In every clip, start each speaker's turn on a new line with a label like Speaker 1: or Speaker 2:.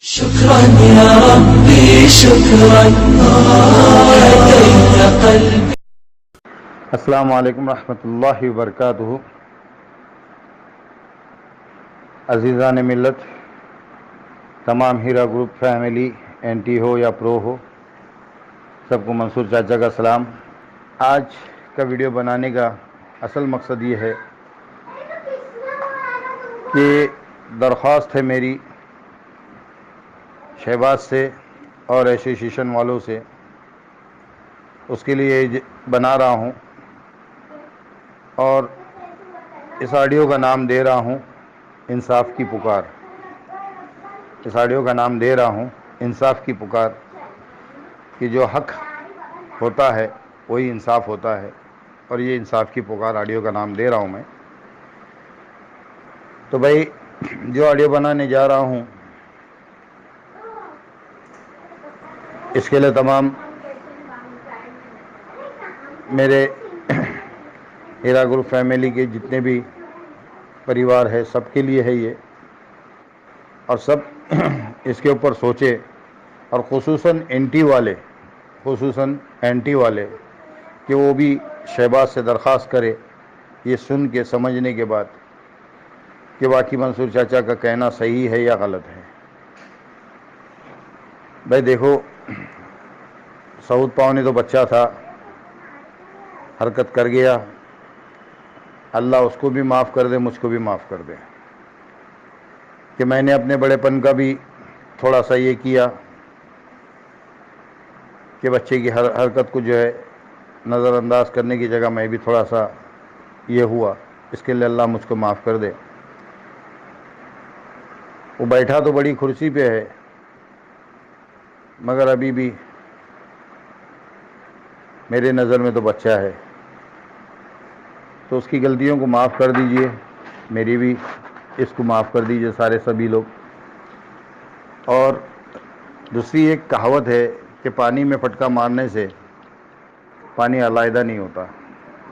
Speaker 1: شكرا يا ربي شكرا هديت قلبي.
Speaker 2: السلام علیکم ورحمۃ اللہ وبرکاتہ. عزیزان ملت، تمام ہیرا گروپ فیملی اینٹی ہو یا پرو ہو، سب کو منصور چاچا کا سلام. آج کا ویڈیو بنانے کا اصل مقصد یہ ہے کہ درخواست ہے میری شہباز سے اور ایسوسیشن والوں سے، اس کے لیے بنا رہا ہوں اور اس آڈیو کا نام دے رہا ہوں انصاف کی پکار. اس آڈیو کا نام دے رہا ہوں انصاف کی پکار، کہ جو حق ہوتا ہے وہی انصاف ہوتا ہے، اور یہ انصاف کی پکار آڈیو کا نام دے رہا ہوں میں. تو بھائی، جو آڈیو بنانے جا رہا ہوں اس کے لیے تمام میرے ہیرا گروپ فیملی کے جتنے بھی پریوار ہے سب کے لیے ہے یہ، اور سب اس کے اوپر سوچے، اور خصوصاً اینٹی والے کہ وہ بھی شہباز سے درخواست کرے یہ سن کے سمجھنے کے بعد کہ واقعی منصور چاچا کا کہنا صحیح ہے یا غلط ہے. بھائی دیکھو، سعود پاؤنی تو بچہ تھا، حرکت کر گیا، اللہ اس کو بھی معاف کر دے، مجھ کو بھی معاف کر دے کہ میں نے اپنے بڑے پن کا بھی تھوڑا سا یہ کیا کہ بچے کی حرکت کو جو ہے نظر انداز کرنے کی جگہ میں بھی تھوڑا سا یہ ہوا. اس کے لیے اللہ مجھ کو معاف کر دے. وہ بیٹھا تو بڑی کرسی پہ ہے، مگر ابھی بھی میرے نظر میں تو بچہ ہے. تو اس کی غلطیوں کو معاف کر دیجئے، میری بھی اس کو معاف کر دیجئے سارے سبھی لوگ. اور دوسری ایک کہاوت ہے کہ پانی میں پھٹکا مارنے سے پانی علیحدہ نہیں ہوتا.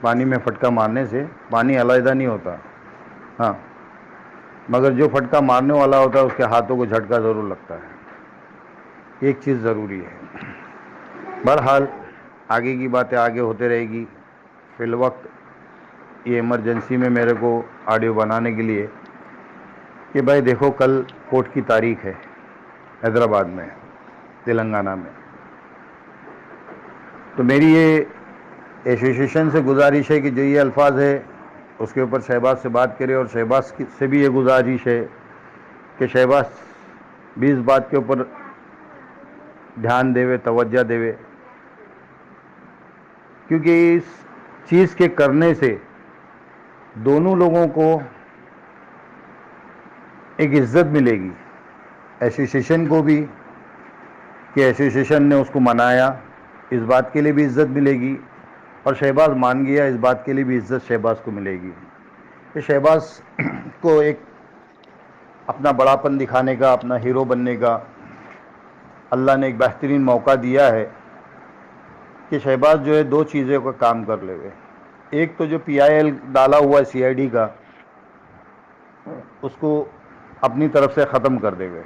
Speaker 2: پانی میں پھٹکا مارنے سے پانی علیحدہ نہیں ہوتا، ہاں، مگر جو پھٹکا مارنے والا ہوتا ہے اس کے ہاتھوں کو جھٹکا ضرور لگتا ہے. ایک چیز ضروری ہے. بہرحال آگے کی باتیں آگے ہوتے رہے گی. فی الوقت یہ ایمرجنسی میں میرے کو آڈیو بنانے کے لیے کہ بھائی دیکھو، کل کورٹ کی تاریخ ہے حیدرآباد میں، تلنگانہ میں. تو میری یہ ایسوسیشن سے گزارش ہے کہ جو یہ الفاظ ہے اس کے اوپر شہباز سے بات کرے، اور شہباز سے بھی یہ گزارش ہے کہ شہباز بھی اس بات کے اوپر دھیان دے، توجہ دے، کیونکہ اس چیز کے کرنے سے دونوں لوگوں کو ایک عزت ملے گی. ایسوسیشن کو بھی کہ ایسوسیشن نے اس کو منایا، اس بات کے لیے بھی عزت ملے گی، اور شہباز مان گیا، اس بات کے لیے بھی عزت شہباز کو ملے گی. کہ شہباز کو ایک اپنا بڑاپن دکھانے کا، اپنا ہیرو بننے کا اللہ نے ایک بہترین موقع دیا ہے کہ شہباز جو ہے دو چیزوں کا کام کر لے گئے. ایک تو جو پی آئی ایل ڈالا ہوا ہے سی آئی ڈی کا، اس کو اپنی طرف سے ختم کر دے گئے،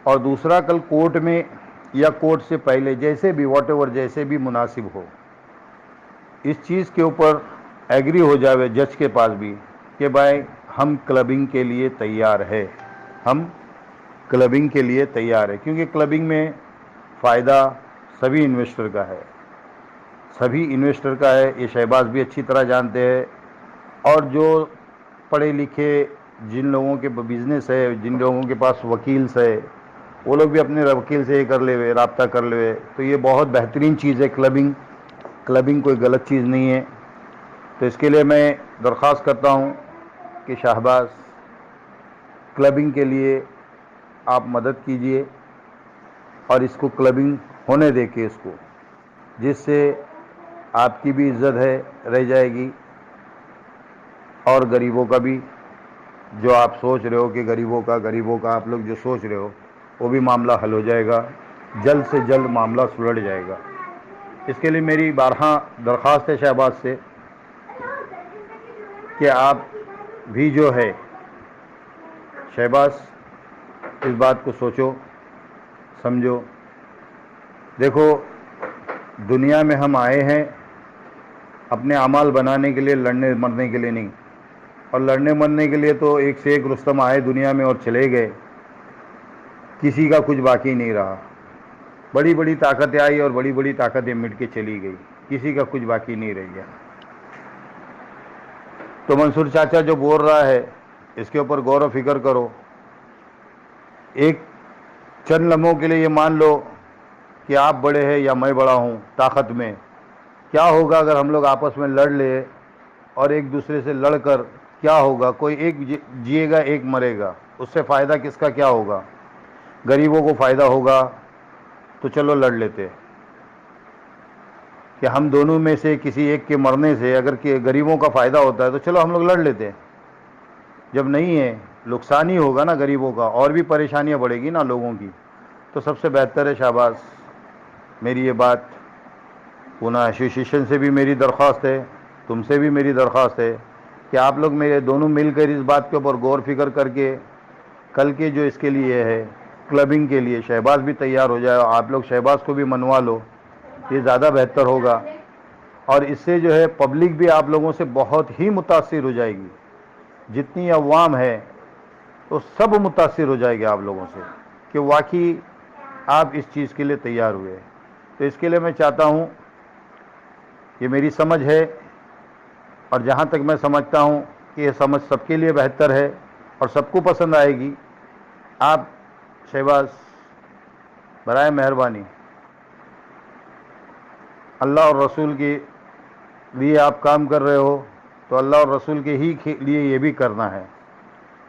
Speaker 2: اور دوسرا کل کورٹ میں یا کورٹ سے پہلے جیسے بھی واٹ ایور جیسے بھی مناسب ہو، اس چیز کے اوپر ایگری ہو جاوے جج کے پاس بھی کہ بھائی ہم کلبنگ کے لیے تیار ہے، ہم کلبنگ کے لیے تیار ہے. کیونکہ کلبنگ میں فائدہ سبھی انویسٹر کا ہے، سبھی انویسٹر کا ہے. یہ شہباز بھی اچھی طرح جانتے ہیں، اور جو پڑھے لکھے جن لوگوں کے بزنس ہے، جن لوگوں کے پاس وکیلس ہے، وہ لوگ بھی اپنے وکیل سے یہ کر لے ہوئے، رابطہ کر لے ہوئے. تو یہ بہت بہترین چیز ہے کلبنگ. کلبنگ کوئی غلط چیز نہیں ہے. تو اس کے لیے میں درخواست کرتا ہوں کہ شہباز کلبنگ کے لیے آپ مدد کیجئے، اور اس کو کلبنگ ہونے دے کے اس کو، جس سے آپ کی بھی عزت ہے رہ جائے گی، اور غریبوں کا بھی جو آپ سوچ رہے ہو کہ غریبوں کا آپ لوگ جو سوچ رہے ہو وہ بھی معاملہ حل ہو جائے گا، جلد سے جلد معاملہ سلجھ جائے گا. اس کے لیے میری بارہا درخواست ہے شہباز سے کہ آپ بھی جو ہے شہباز اس بات کو سوچو سمجھو، دیکھو دنیا میں ہم آئے ہیں اپنے اعمال بنانے کے لیے، لڑنے مرنے کے لیے نہیں. اور لڑنے مرنے کے لیے تو ایک سے ایک رستم آئے دنیا میں اور چلے گئے، کسی کا کچھ باقی نہیں رہا. بڑی بڑی طاقتیں آئی اور بڑی بڑی طاقتیں مٹ کے چلی گئی، کسی کا کچھ باقی نہیں رہ گیا. تو منصور چاچا جو بول رہا ہے اس کے اوپر غور و فکر کرو. ایک چند لمحوں کے لیے یہ مان لو کہ آپ بڑے ہیں یا میں بڑا ہوں طاقت میں. کیا ہوگا اگر ہم لوگ آپس میں لڑ لے اور ایک دوسرے سے لڑ کر کیا ہوگا؟ کوئی ایک جیے گا ایک مرے گا، اس سے فائدہ کس کا کیا ہوگا؟ غریبوں کو فائدہ ہوگا تو چلو لڑ لیتے کہ ہم دونوں میں سے کسی ایک کے مرنے سے اگر کہ غریبوں کا فائدہ ہوتا ہے تو چلو ہم لوگ لڑ لیتے. جب نہیں ہے، نقصان ہی ہوگا نا غریبوں کا، اور بھی پریشانیاں بڑھے گی نا لوگوں کی. تو سب سے بہتر ہے شہباز، میری یہ بات پونا ایسوسیشن سے بھی میری درخواست ہے، تم سے بھی میری درخواست ہے کہ آپ لوگ میرے دونوں مل کر اس بات کے اوپر غور فکر کر کے کل کے جو اس کے لیے ہے کلبنگ کے لیے شہباز بھی تیار ہو جائے، آپ لوگ شہباز کو بھی منوا لو، یہ زیادہ بہتر ہوگا. اور اس سے جو ہے پبلک بھی آپ لوگوں سے بہت ہی متاثر ہو جائے گی. جتنی عوام ہے تو سب متاثر ہو جائے گی آپ لوگوں سے کہ واقعی آپ اس چیز کے لیے تیار ہوئے. تو اس کے لیے میں چاہتا ہوں، یہ میری سمجھ ہے اور جہاں تک میں سمجھتا ہوں کہ یہ سمجھ سب کے لیے بہتر ہے اور سب کو پسند آئے گی. آپ شہباز برائے مہربانی اللہ اور رسول کے لیے آپ کام کر رہے ہو تو اللہ اور رسول کے ہی لیے یہ بھی کرنا ہے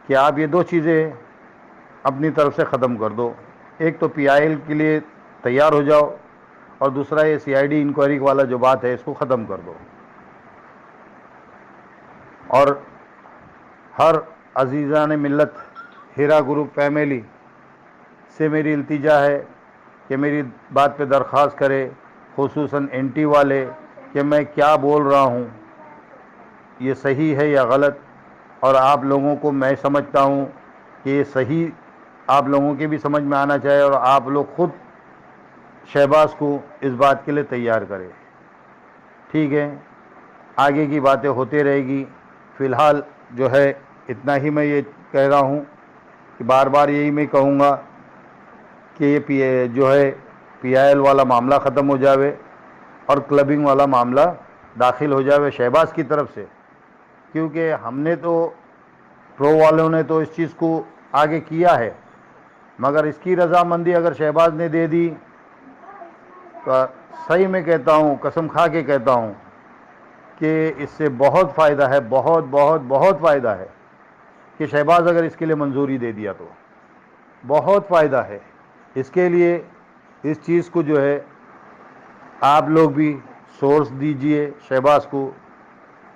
Speaker 2: کہ آپ یہ دو چیزیں اپنی طرف سے ختم کر دو. ایک تو پی آئی ایل کے لیے تیار ہو جاؤ اور دوسرا یہ سی آئی ڈی انکوائری والا جو بات ہے اس کو ختم کر دو. اور ہر عزیزان ملت ہیرا گروپ فیملی سے میری التجا ہے کہ میری بات پہ درخواست کرے، خصوصاً این ٹی والے، کہ میں کیا بول رہا ہوں یہ صحیح ہے یا غلط. اور آپ لوگوں کو میں سمجھتا ہوں کہ یہ صحیح آپ لوگوں کے بھی سمجھ میں آنا چاہیے اور آپ لوگ خود شہباز کو اس بات کے لیے تیار کرے. ٹھیک ہے، آگے کی باتیں ہوتے رہے گی. فی الحال جو ہے اتنا ہی میں یہ کہہ رہا ہوں کہ بار بار یہی میں کہوں گا کہ یہ جو ہے پی آئی ایل والا معاملہ ختم ہو جاوے اور کلبنگ والا معاملہ داخل ہو جاوے شہباز کی طرف سے. کیونکہ ہم نے تو پرو والوں نے تو اس چیز کو آگے کیا ہے، مگر اس کی رضامندی اگر شہباز نے دے دی تو صحیح میں کہتا ہوں، قسم کھا کے کہتا ہوں کہ اس سے بہت فائدہ ہے، بہت بہت بہت فائدہ ہے کہ شہباز اگر اس کے لیے منظوری دے دیا تو بہت فائدہ ہے. اس کے لیے اس چیز کو جو ہے آپ لوگ بھی سورس دیجئے شہباز کو،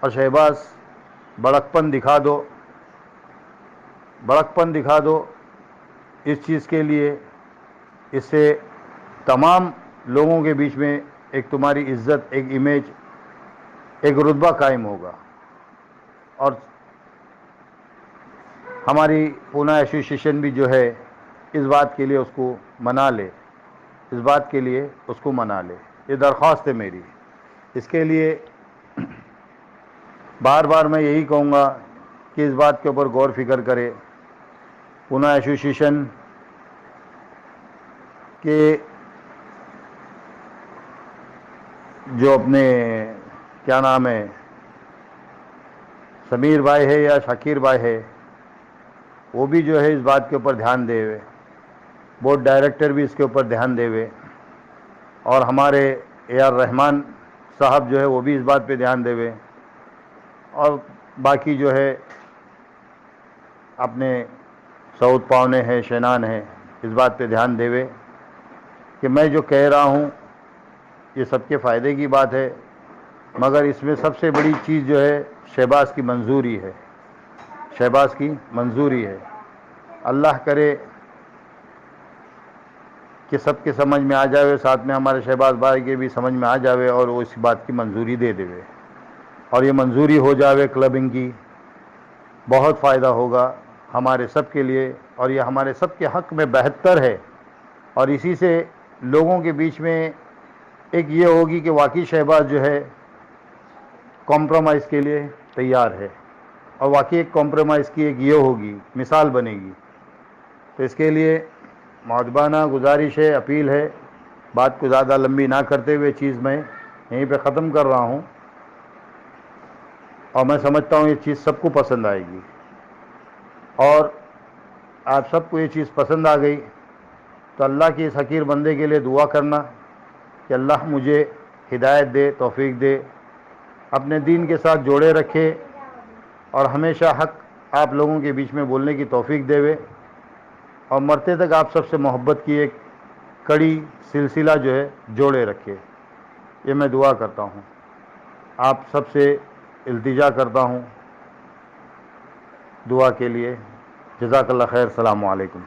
Speaker 2: اور شہباز بڑکپن دکھا دو، بڑکپن دکھا دو اس چیز کے لیے. اس سے تمام لوگوں کے بیچ میں ایک تمہاری عزت، ایک امیج، ایک رتبہ قائم ہوگا. اور ہماری پونا ایسوسیشن بھی جو ہے اس بات کے لیے اس کو منا لے، اس بات کے لیے اس کو منا لے. یہ درخواست ہے میری. اس کے لیے بار بار میں یہی کہوں گا کہ اس بات کے اوپر غور فکر کرے. پونا ایسوسیشن کے جو اپنے کیا نام ہے سمیر بھائی ہے یا شکیر بھائی ہے، وہ بھی جو ہے اس بات کے اوپر دھیان دے ہوئے، بورڈ ڈائریکٹر بھی اس کے اوپر دھیان دے ہوئے، اور ہمارے اے آر رحمان صاحب جو ہے وہ بھی اس بات پہ دھیان دے ہوئے، اور باقی جو ہے اپنے سعود پاونے ہیں، شینان ہیں، اس بات پہ دھیان دے ہوئے کہ میں جو کہہ رہا ہوں یہ سب کے فائدے کی بات ہے، مگر اس میں سب سے بڑی چیز جو ہے شہباز کی منظوری ہے. شہباز کی منظوری ہے. اللہ کرے کہ سب کے سمجھ میں آ جاوے، ساتھ میں ہمارے شہباز بھائی کے بھی سمجھ میں آ جاوے اور وہ اس بات کی منظوری دے دے. اور یہ منظوری ہو جاوے کلبنگ کی، بہت فائدہ ہوگا ہمارے سب کے لیے، اور یہ ہمارے سب کے حق میں بہتر ہے اور اسی سے لوگوں کے بیچ میں ایک یہ ہوگی کہ واقعی شہباز جو ہے کمپرومائز کے لیے تیار ہے، اور واقعی ایک کمپرومائز کی ایک یہ ہوگی، مثال بنے گی۔ تو اس کے لیے مؤدبانہ گزارش ہے، اپیل ہے، بات کو زیادہ لمبی نہ کرتے ہوئے چیز میں یہیں پہ ختم کر رہا ہوں، اور میں سمجھتا ہوں یہ چیز سب کو پسند آئے گی، اور آپ سب کو یہ چیز پسند آ گئی تو اللہ کے اس حقیر بندے کے لیے دعا کرنا کہ اللہ مجھے ہدایت دے، توفیق دے، اپنے دین کے ساتھ جوڑے رکھے، اور ہمیشہ حق آپ لوگوں کے بیچ میں بولنے کی توفیق دے، اور مرتے تک آپ سب سے محبت کی ایک کڑی سلسلہ جو ہے جوڑے رکھے۔ یہ میں دعا کرتا ہوں، آپ سب سے التجا کرتا ہوں دعا کے لیے۔ جزاک اللہ خیر، السلام علیکم۔